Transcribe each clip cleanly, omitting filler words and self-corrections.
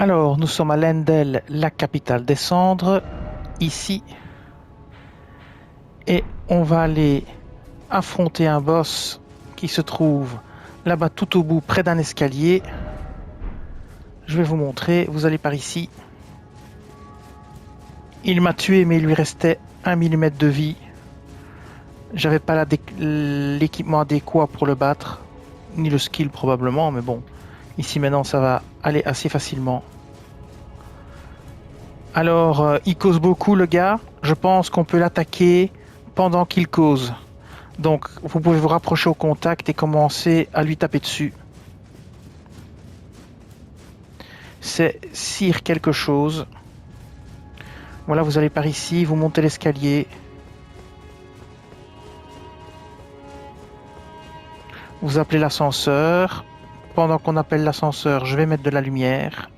Alors, nous sommes à Leyndell, la capitale des cendres, ici. Et on va aller affronter un boss qui se trouve là-bas tout au bout, près d'un escalier. Je vais vous montrer, vous allez par ici. Il m'a tué, mais il lui restait 1 mm de vie. J'avais pas l'équipement adéquat pour le battre, ni le skill probablement, mais bon. Ici maintenant, ça va aller assez facilement. Alors, il cause beaucoup le gars. Je pense qu'on peut l'attaquer pendant qu'il cause. Donc, vous pouvez vous rapprocher au contact et commencer à lui taper dessus. C'est Sir quelque chose. Voilà, vous allez par ici, vous montez l'escalier. Vous appelez l'ascenseur. Pendant qu'on appelle l'ascenseur, je vais mettre de la lumière.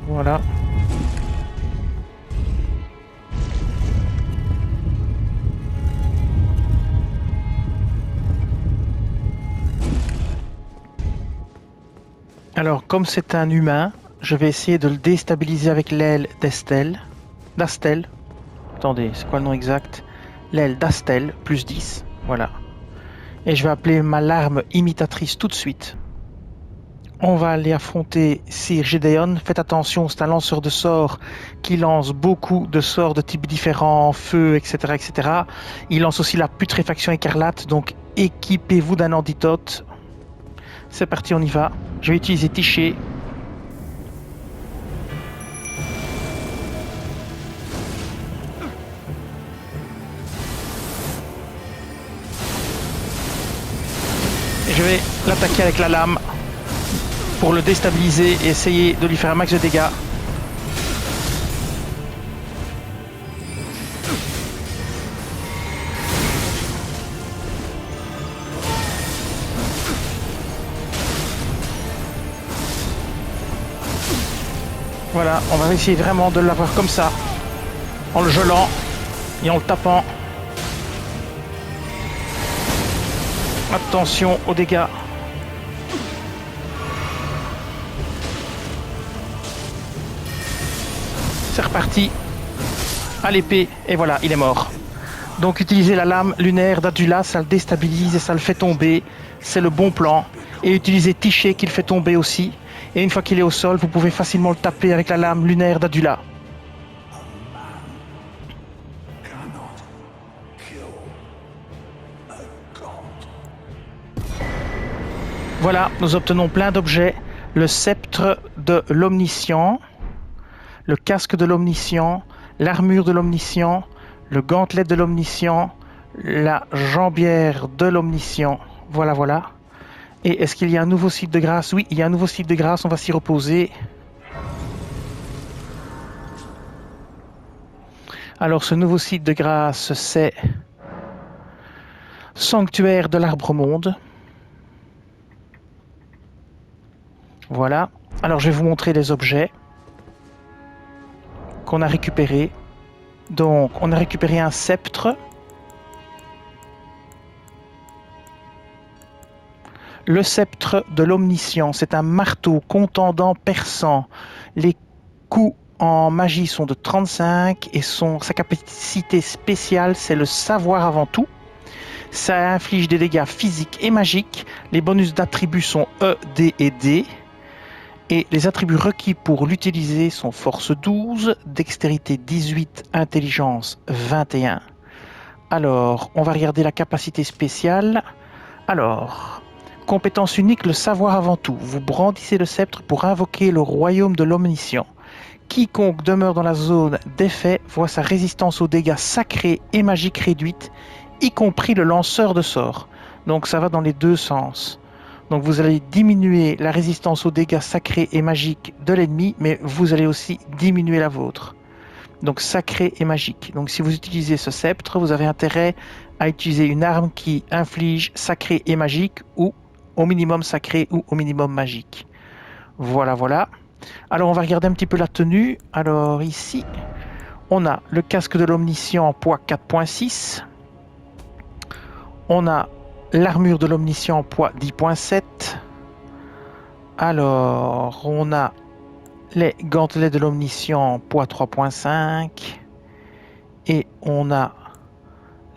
Voilà. Alors, comme c'est un humain, je vais essayer de le déstabiliser avec l'aile d'Astel. Attendez, c'est quoi le nom exact? L'aile d'Astel, plus 10. Voilà. Et je vais appeler ma larme imitatrice tout de suite. On va aller affronter Sir Gédéon. Faites attention, c'est un lanceur de sorts qui lance beaucoup de sorts de types différents, feu, etc., etc. Il lance aussi la putréfaction écarlate, donc équipez-vous d'un antidote. C'est parti, on y va. Je vais utiliser Tiché. Et je vais l'attaquer avec la lame pour le déstabiliser et essayer de lui faire un max de dégâts. Voilà, on va essayer vraiment de l'avoir comme ça, en le gelant et en le tapant. Attention aux dégâts. C'est reparti. À l'épée, et voilà, il est mort. Donc utiliser la lame lunaire d'Adula, ça le déstabilise et ça le fait tomber. C'est le bon plan. Et utiliser Tiché qui le fait tomber aussi. Et une fois qu'il est au sol, vous pouvez facilement le taper avec la lame lunaire d'Adula. Voilà, nous obtenons plein d'objets. Le sceptre de l'Omniscient, le casque de l'Omniscient, l'armure de l'Omniscient, le gantelet de l'Omniscient, la jambière de l'Omniscient. Voilà, voilà. Et est-ce qu'il y a un nouveau site de grâce? Oui, il y a un nouveau site de grâce, on va s'y reposer. Alors, ce nouveau site de grâce, c'est Sanctuaire de l'Arbre-Monde. Voilà. Alors, je vais vous montrer les objets qu'on a récupérés. Donc, on a récupéré un sceptre. Le sceptre de l'Omniscient, c'est un marteau contendant perçant. Les coups en magie sont de 35 et sa capacité spéciale, c'est le savoir avant tout. Ça inflige des dégâts physiques et magiques. Les bonus d'attributs sont E, D et D. Et les attributs requis pour l'utiliser sont force 12, dextérité 18, intelligence 21. Alors, on va regarder la capacité spéciale. Alors, compétence unique, le savoir avant tout. Vous brandissez le sceptre pour invoquer le royaume de l'Omniscient. Quiconque demeure dans la zone d'effet voit sa résistance aux dégâts sacrés et magiques réduite, y compris le lanceur de sorts. Donc ça va dans les deux sens. Donc vous allez diminuer la résistance aux dégâts sacrés et magiques de l'ennemi, mais vous allez aussi diminuer la vôtre. Donc sacré et magique. Donc si vous utilisez ce sceptre, vous avez intérêt à utiliser une arme qui inflige sacré et magique, ou au minimum sacré ou au minimum magique. Voilà, voilà. Alors on va regarder un petit peu la tenue. Alors ici, on a le casque de l'Omniscient poids 4.6. On a l'armure de l'Omniscient, poids 10.7. Alors, on a les gantelets de l'Omniscient, poids 3.5. Et on a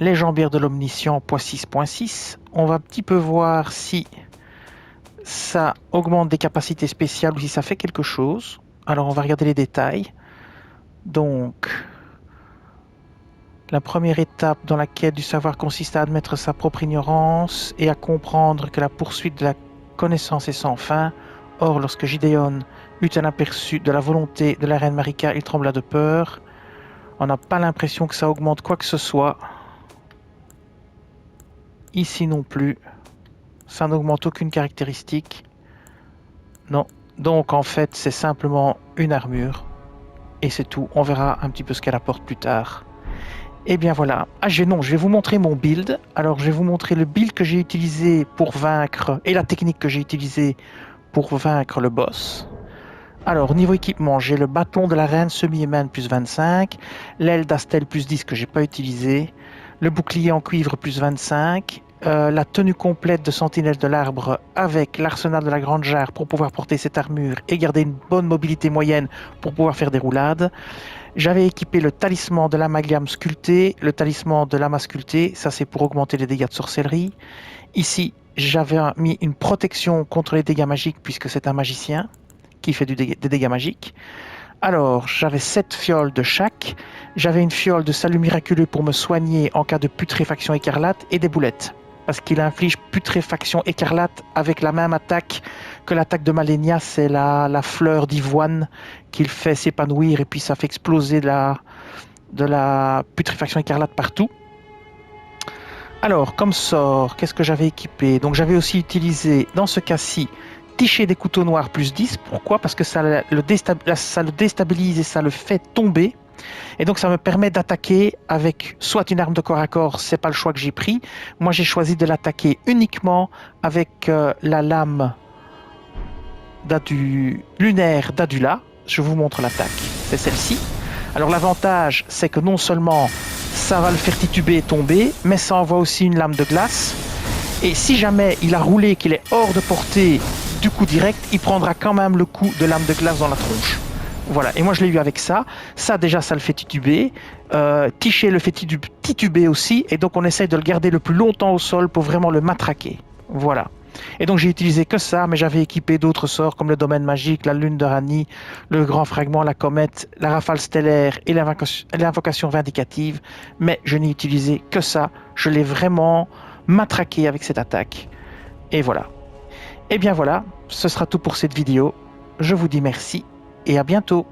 les jambières de l'Omniscient, poids 6.6. On va un petit peu voir si ça augmente des capacités spéciales ou si ça fait quelque chose. Alors, on va regarder les détails. Donc, la première étape dans la quête du savoir consiste à admettre sa propre ignorance et à comprendre que la poursuite de la connaissance est sans fin. Or, lorsque Gideon eut un aperçu de la volonté de la reine Marika, il trembla de peur. On n'a pas l'impression que ça augmente quoi que ce soit. Ici non plus. Ça n'augmente aucune caractéristique. Non. Donc en fait, c'est simplement une armure. Et c'est tout. On verra un petit peu ce qu'elle apporte plus tard. Et bien voilà. Je vais vous montrer mon build. Alors je vais vous montrer le build que j'ai utilisé pour vaincre et la technique que j'ai utilisée pour vaincre le boss. Alors niveau équipement, j'ai le bâton de la reine semi-émane plus 25, l'aile d'Astel plus 10 que j'ai pas utilisé, le bouclier en cuivre plus 25, la tenue complète de sentinelle de l'arbre avec l'arsenal de la grande jarre pour pouvoir porter cette armure et garder une bonne mobilité moyenne pour pouvoir faire des roulades. J'avais équipé le talisman de l'amalgame sculpté, le talisman de l'amas sculpté, ça c'est pour augmenter les dégâts de sorcellerie. Ici, j'avais mis une protection contre les dégâts magiques puisque c'est un magicien qui fait des dégâts magiques. Alors, j'avais 7 fioles de chaque. J'avais une fiole de salut miraculeux pour me soigner en cas de putréfaction écarlate et des boulettes. Parce qu'il inflige putréfaction écarlate avec la même attaque que l'attaque de Malenia, c'est la fleur d'ivoine qu'il fait s'épanouir et puis ça fait exploser de la putréfaction écarlate partout. Alors, comme sort, qu'est-ce que j'avais équipé? Donc j'avais aussi utilisé, dans ce cas-ci, Ticher des couteaux noirs plus 10. Pourquoi? Parce que ça le déstabilise et ça le fait tomber. Et donc ça me permet d'attaquer avec soit une arme de corps à corps, c'est pas le choix que j'ai pris. Moi j'ai choisi de l'attaquer uniquement avec la lame lunaire d'Adula. Je vous montre l'attaque, c'est celle-ci. Alors l'avantage, c'est que non seulement ça va le faire tituber et tomber, mais ça envoie aussi une lame de glace. Et si jamais il a roulé, qu'il est hors de portée du coup direct, il prendra quand même le coup de lame de glace dans la tronche. Voilà, et moi je l'ai eu avec ça. Ça déjà, ça le fait tituber. Ticher le fait tituber aussi, et donc on essaye de le garder le plus longtemps au sol pour vraiment le matraquer. Voilà. Et donc j'ai utilisé que ça, mais j'avais équipé d'autres sorts comme le domaine magique, la lune de Rani, le grand fragment, la comète, la rafale stellaire et l'invocation vindicative. Mais je n'ai utilisé que ça. Je l'ai vraiment matraqué avec cette attaque. Et voilà. Et bien voilà, ce sera tout pour cette vidéo. Je vous dis merci et à bientôt.